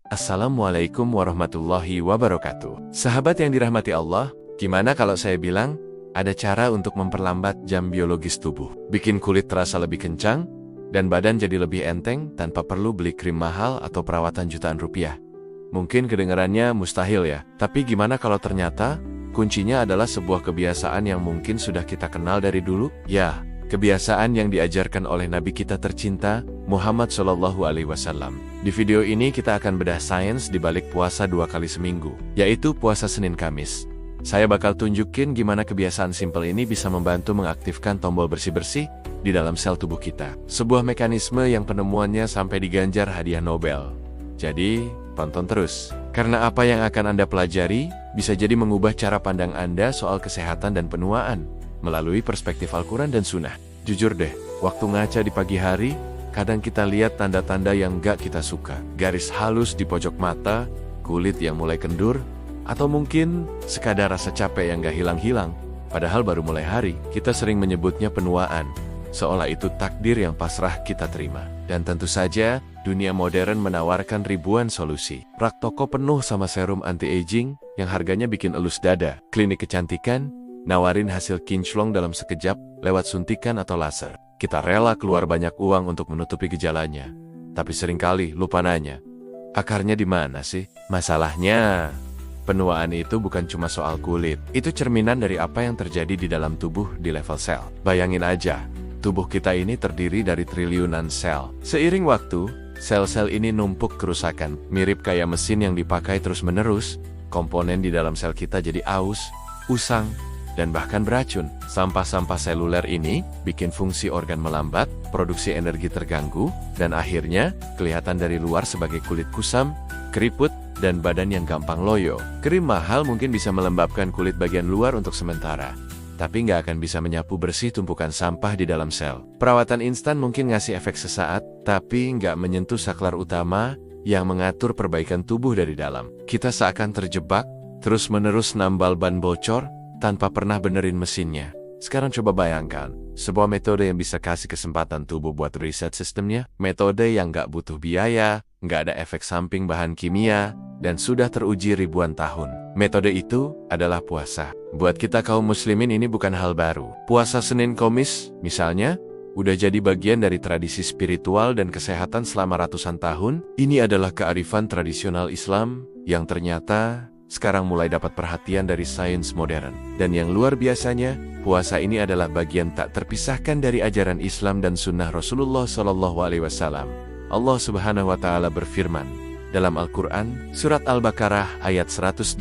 Assalamualaikum warahmatullahi wabarakatuh. Sahabat yang dirahmati Allah, gimana kalau saya bilang, ada cara untuk memperlambat jam biologis tubuh. Bikin kulit terasa lebih kencang, dan badan jadi lebih enteng tanpa perlu beli krim mahal atau perawatan jutaan rupiah. Mungkin kedengarannya mustahil ya, tapi gimana kalau ternyata, kuncinya adalah sebuah kebiasaan yang mungkin sudah kita kenal dari dulu? Ya, kebiasaan yang diajarkan oleh Nabi kita tercinta, Muhammad SAW. Di video ini kita akan bedah sains di balik puasa 2 kali seminggu, yaitu puasa Senin Kamis. Saya bakal tunjukin gimana kebiasaan simpel ini bisa membantu mengaktifkan tombol bersih-bersih di dalam sel tubuh kita. Sebuah mekanisme yang penemuannya sampai diganjar hadiah Nobel. Jadi, tonton terus. Karena apa yang akan Anda pelajari, bisa jadi mengubah cara pandang Anda soal kesehatan dan penuaan, melalui perspektif Al-Quran dan Sunnah. Jujur deh, waktu ngaca di pagi hari, kadang kita lihat tanda-tanda yang gak kita suka. Garis halus di pojok mata, kulit yang mulai kendur, atau mungkin sekadar rasa capek yang gak hilang-hilang. Padahal baru mulai hari, kita sering menyebutnya penuaan, seolah itu takdir yang pasrah kita terima. Dan tentu saja, dunia modern menawarkan ribuan solusi. Rak toko penuh sama serum anti-aging yang harganya bikin elus dada. Klinik kecantikan, nawarin hasil kinclong dalam sekejap lewat suntikan atau laser. Kita rela keluar banyak uang untuk menutupi gejalanya. Tapi seringkali lupa nanya, akarnya di mana sih? Masalahnya, penuaan itu bukan cuma soal kulit. Itu cerminan dari apa yang terjadi di dalam tubuh di level sel. Bayangin aja, tubuh kita ini terdiri dari triliunan sel. Seiring waktu, sel-sel ini numpuk kerusakan. Mirip kayak mesin yang dipakai terus-menerus, komponen di dalam sel kita jadi aus, usang, dan bahkan beracun. Sampah-sampah seluler ini bikin fungsi organ melambat, produksi energi terganggu, dan akhirnya kelihatan dari luar sebagai kulit kusam, keriput, dan badan yang gampang loyo. Krim mahal mungkin bisa melembabkan kulit bagian luar untuk sementara, tapi nggak akan bisa menyapu bersih tumpukan sampah di dalam sel. Perawatan instan mungkin ngasih efek sesaat, tapi nggak menyentuh saklar utama yang mengatur perbaikan tubuh dari dalam. Kita seakan terjebak, terus-menerus nambal ban bocor, tanpa pernah benerin mesinnya. Sekarang coba bayangkan, sebuah metode yang bisa kasih kesempatan tubuh buat reset sistemnya, metode yang nggak butuh biaya, nggak ada efek samping bahan kimia, dan sudah teruji ribuan tahun. Metode itu adalah puasa. Buat kita kaum muslimin ini bukan hal baru. Puasa Senin Kamis, misalnya, udah jadi bagian dari tradisi spiritual dan kesehatan selama ratusan tahun. Ini adalah kearifan tradisional Islam yang ternyata sekarang mulai dapat perhatian dari sains modern. Dan yang luar biasanya, puasa ini adalah bagian tak terpisahkan dari ajaran Islam dan sunnah Rasulullah SAW. Allah Subhanahu wa Ta'ala berfirman dalam Al-Quran, Surat Al-Baqarah ayat 184.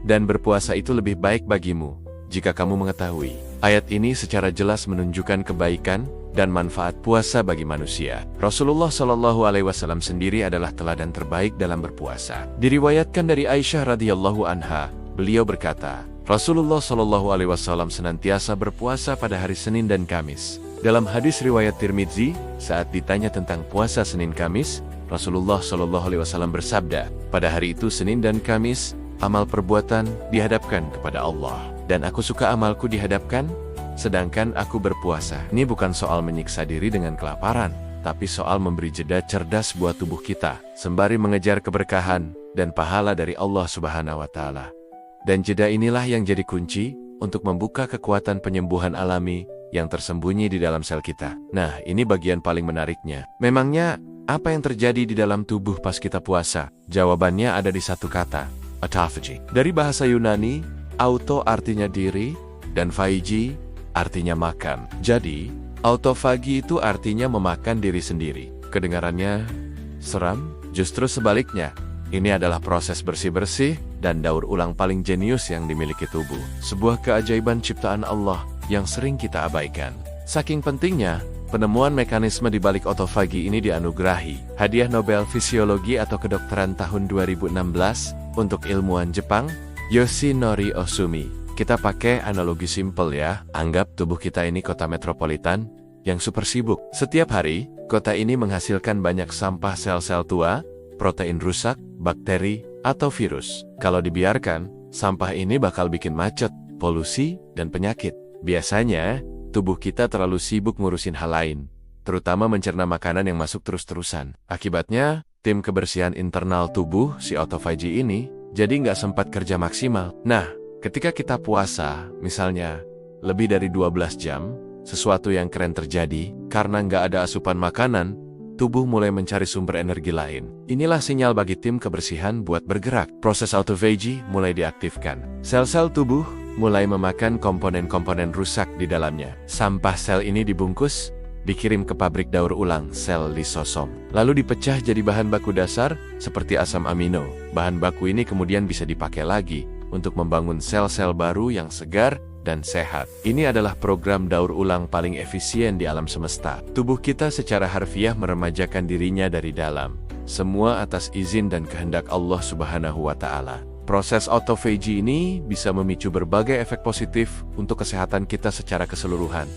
Dan berpuasa itu lebih baik bagimu, jika kamu mengetahui. Ayat ini secara jelas menunjukkan kebaikan dan manfaat puasa bagi manusia. Rasulullah SAW sendiri adalah teladan terbaik dalam berpuasa. Diriwayatkan dari Aisyah radhiyallahu anha, beliau berkata, Rasulullah SAW senantiasa berpuasa pada hari Senin dan Kamis. Dalam hadis riwayat Tirmidzi, saat ditanya tentang puasa Senin Kamis, Rasulullah SAW bersabda, pada hari itu Senin dan Kamis, amal perbuatan dihadapkan kepada Allah. Dan aku suka amalku dihadapkan, sedangkan aku berpuasa. Ini bukan soal menyiksa diri dengan kelaparan, tapi soal memberi jeda cerdas buat tubuh kita, sembari mengejar keberkahan dan pahala dari Allah Subhanahu wa Ta'ala. Dan jeda inilah yang jadi kunci untuk membuka kekuatan penyembuhan alami yang tersembunyi di dalam sel kita. Nah, ini bagian paling menariknya. Memangnya, apa yang terjadi di dalam tubuh pas kita puasa? Jawabannya ada di satu kata, autophagy. Dari bahasa Yunani, auto artinya diri, dan phagy artinya makan. Jadi, autofagi itu artinya memakan diri sendiri. Kedengarannya seram? Justru sebaliknya, ini adalah proses bersih-bersih dan daur ulang paling jenius yang dimiliki tubuh. Sebuah keajaiban ciptaan Allah yang sering kita abaikan. Saking pentingnya, penemuan mekanisme di balik autofagi ini dianugerahi hadiah Nobel Fisiologi atau Kedokteran tahun 2016 untuk ilmuwan Jepang, Yoshinori Ohsumi. Kita pakai analogi simpel ya, anggap tubuh kita ini kota metropolitan yang super sibuk. Setiap hari, kota ini menghasilkan banyak sampah sel-sel tua, protein rusak, bakteri, atau virus. Kalau dibiarkan, sampah ini bakal bikin macet, polusi, dan penyakit. Biasanya, tubuh kita terlalu sibuk ngurusin hal lain, terutama mencerna makanan yang masuk terus-terusan. Akibatnya, Tim kebersihan internal tubuh si autophagy ini jadi nggak sempat kerja maksimal. Nah, ketika kita puasa, misalnya lebih dari 12 jam, sesuatu yang keren terjadi karena nggak ada asupan makanan, tubuh mulai mencari sumber energi lain. Inilah sinyal bagi tim kebersihan buat bergerak. Proses autophagy mulai diaktifkan. Sel-sel tubuh mulai memakan komponen-komponen rusak di dalamnya. Sampah sel ini dibungkus, dikirim ke pabrik daur ulang sel lisosom. Lalu dipecah jadi bahan baku dasar seperti asam amino. Bahan baku ini kemudian bisa dipakai lagi untuk membangun sel-sel baru yang segar dan sehat. Ini adalah program daur ulang paling efisien di alam semesta. Tubuh kita secara harfiah meremajakan dirinya dari dalam. Semua atas izin dan kehendak Allah Subhanahu wa Ta'ala. Proses autophagy ini bisa memicu berbagai efek positif untuk kesehatan kita secara keseluruhan.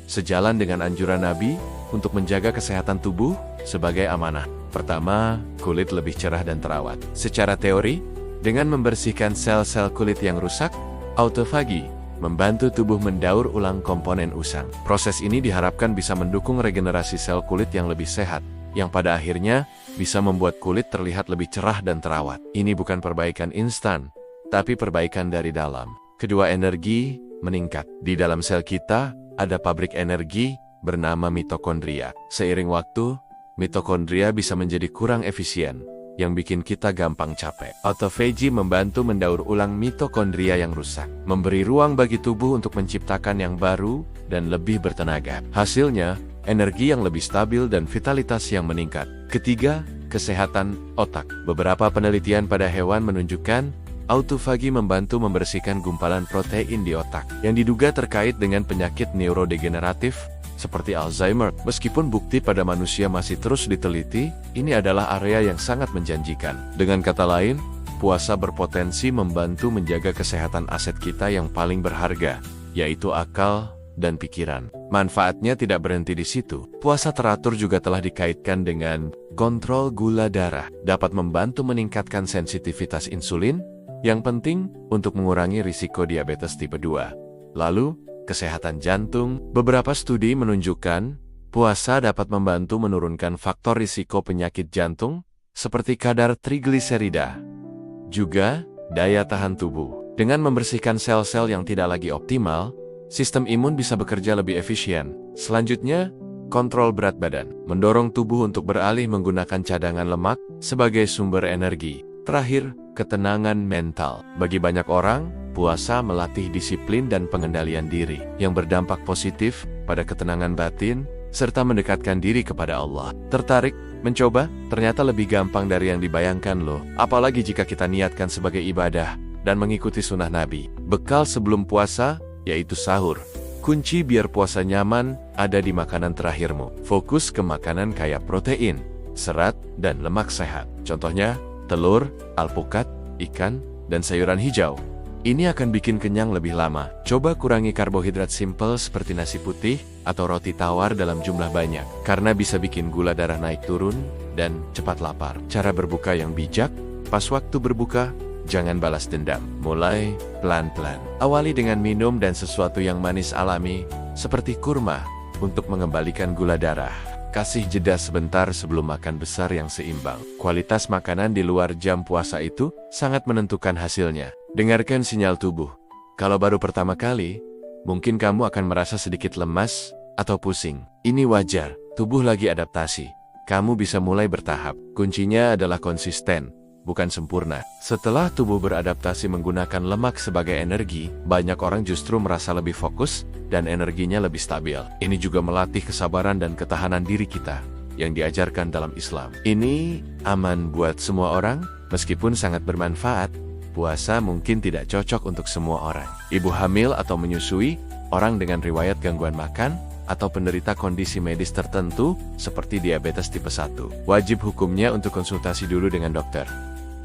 Sejalan dengan anjuran Nabi untuk menjaga kesehatan tubuh sebagai amanah. Pertama, kulit lebih cerah dan terawat. Secara teori, dengan membersihkan sel-sel kulit yang rusak, autophagy membantu tubuh mendaur ulang komponen usang. Proses ini diharapkan bisa mendukung regenerasi sel kulit yang lebih sehat, yang pada akhirnya bisa membuat kulit terlihat lebih cerah dan terawat. Ini bukan perbaikan instan, tapi perbaikan dari dalam. Kedua, energi meningkat. Di dalam sel kita, ada pabrik energi bernama mitokondria. Seiring waktu, mitokondria bisa menjadi kurang efisien, yang bikin kita gampang capek. Autophagy membantu mendaur ulang mitokondria yang rusak, memberi ruang bagi tubuh untuk menciptakan yang baru dan lebih bertenaga. Hasilnya, energi yang lebih stabil dan vitalitas yang meningkat. Ketiga, kesehatan otak. Beberapa penelitian pada hewan menunjukkan autophagy membantu membersihkan gumpalan protein di otak yang diduga terkait dengan penyakit neurodegeneratif seperti Alzheimer. Meskipun bukti pada manusia masih terus diteliti, ini adalah area yang sangat menjanjikan. Dengan kata lain, puasa berpotensi membantu menjaga kesehatan aset kita yang paling berharga, yaitu akal dan pikiran. Manfaatnya tidak berhenti di situ. Puasa teratur juga telah dikaitkan dengan kontrol gula darah, dapat membantu meningkatkan sensitivitas insulin, yang penting untuk mengurangi risiko diabetes tipe 2. Lalu, kesehatan jantung. Beberapa studi menunjukkan puasa dapat membantu menurunkan faktor risiko penyakit jantung seperti kadar trigliserida. Juga, daya tahan tubuh. Dengan membersihkan sel-sel yang tidak lagi optimal, sistem imun bisa bekerja lebih efisien. Selanjutnya, kontrol berat badan. Mendorong tubuh untuk beralih menggunakan cadangan lemak sebagai sumber energi. Terakhir, ketenangan mental. Bagi banyak orang, puasa melatih disiplin dan pengendalian diri, yang berdampak positif pada ketenangan batin, serta mendekatkan diri kepada Allah. Tertarik? Mencoba? Ternyata lebih gampang dari yang dibayangkan loh. Apalagi jika kita niatkan sebagai ibadah, dan mengikuti sunnah Nabi. Bekal sebelum puasa, yaitu sahur. Kunci biar puasa nyaman, ada di makanan terakhirmu. Fokus ke makanan kaya protein, serat, dan lemak sehat. Contohnya, telur, alpukat, ikan, dan sayuran hijau. Ini akan bikin kenyang lebih lama. Coba kurangi karbohidrat simpel seperti nasi putih atau roti tawar dalam jumlah banyak, karena bisa bikin gula darah naik turun dan cepat lapar. Cara berbuka yang bijak, pas waktu berbuka, jangan balas dendam. Mulai pelan-pelan. Awali dengan minum dan sesuatu yang manis alami, seperti kurma, untuk mengembalikan gula darah. Kasih jeda sebentar sebelum makan besar yang seimbang. Kualitas makanan di luar jam puasa itu sangat menentukan hasilnya. Dengarkan sinyal tubuh. Kalau baru pertama kali, mungkin kamu akan merasa sedikit lemas atau pusing. Ini wajar, tubuh lagi adaptasi. Kamu bisa mulai bertahap. Kuncinya adalah konsisten, bukan sempurna. Setelah tubuh beradaptasi menggunakan lemak sebagai energi, banyak orang justru merasa lebih fokus dan energinya lebih stabil. Ini juga melatih kesabaran dan ketahanan diri kita yang diajarkan dalam Islam. Ini aman buat semua orang, meskipun sangat bermanfaat. Puasa mungkin tidak cocok untuk semua orang. Ibu hamil atau menyusui, orang dengan riwayat gangguan makan, atau penderita kondisi medis tertentu seperti diabetes tipe 1. Wajib hukumnya untuk konsultasi dulu dengan dokter.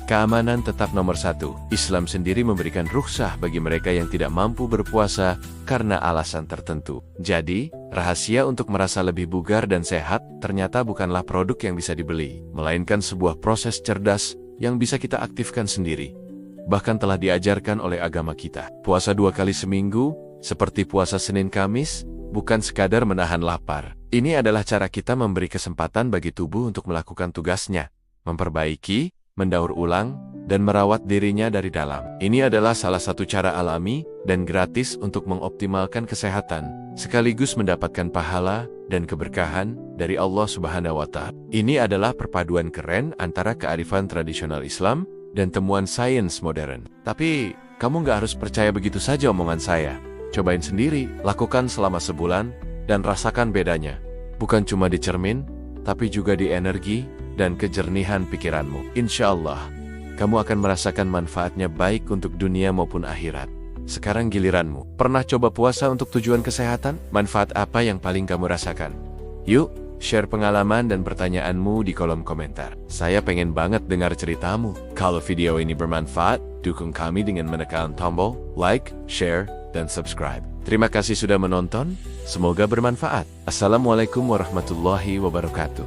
Keamanan tetap nomor 1. Islam sendiri memberikan rukhsah bagi mereka yang tidak mampu berpuasa karena alasan tertentu. Jadi, rahasia untuk merasa lebih bugar dan sehat ternyata bukanlah produk yang bisa dibeli, melainkan sebuah proses cerdas yang bisa kita aktifkan sendiri. Bahkan telah diajarkan oleh agama kita. Puasa 2 kali seminggu, seperti puasa Senin Kamis, bukan sekadar menahan lapar. Ini adalah cara kita memberi kesempatan bagi tubuh untuk melakukan tugasnya, memperbaiki, mendaur ulang, dan merawat dirinya dari dalam. Ini adalah salah satu cara alami dan gratis untuk mengoptimalkan kesehatan, sekaligus mendapatkan pahala dan keberkahan dari Allah Subhanahu wa Ta'ala. Ini adalah perpaduan keren antara kearifan tradisional Islam dan temuan sains modern. Tapi, kamu nggak harus percaya begitu saja omongan saya. Cobain sendiri, lakukan selama sebulan, dan rasakan bedanya. Bukan cuma di cermin, tapi juga di energi dan kejernihan pikiranmu. Insya Allah, kamu akan merasakan manfaatnya baik untuk dunia maupun akhirat. Sekarang giliranmu. Pernah coba puasa untuk tujuan kesehatan? Manfaat apa yang paling kamu rasakan? Yuk, share pengalaman dan pertanyaanmu di kolom komentar. Saya pengen banget dengar ceritamu. Kalau video ini bermanfaat, dukung kami dengan menekan tombol like, share, dan subscribe. Terima kasih sudah menonton. Semoga bermanfaat. Assalamualaikum warahmatullahi wabarakatuh.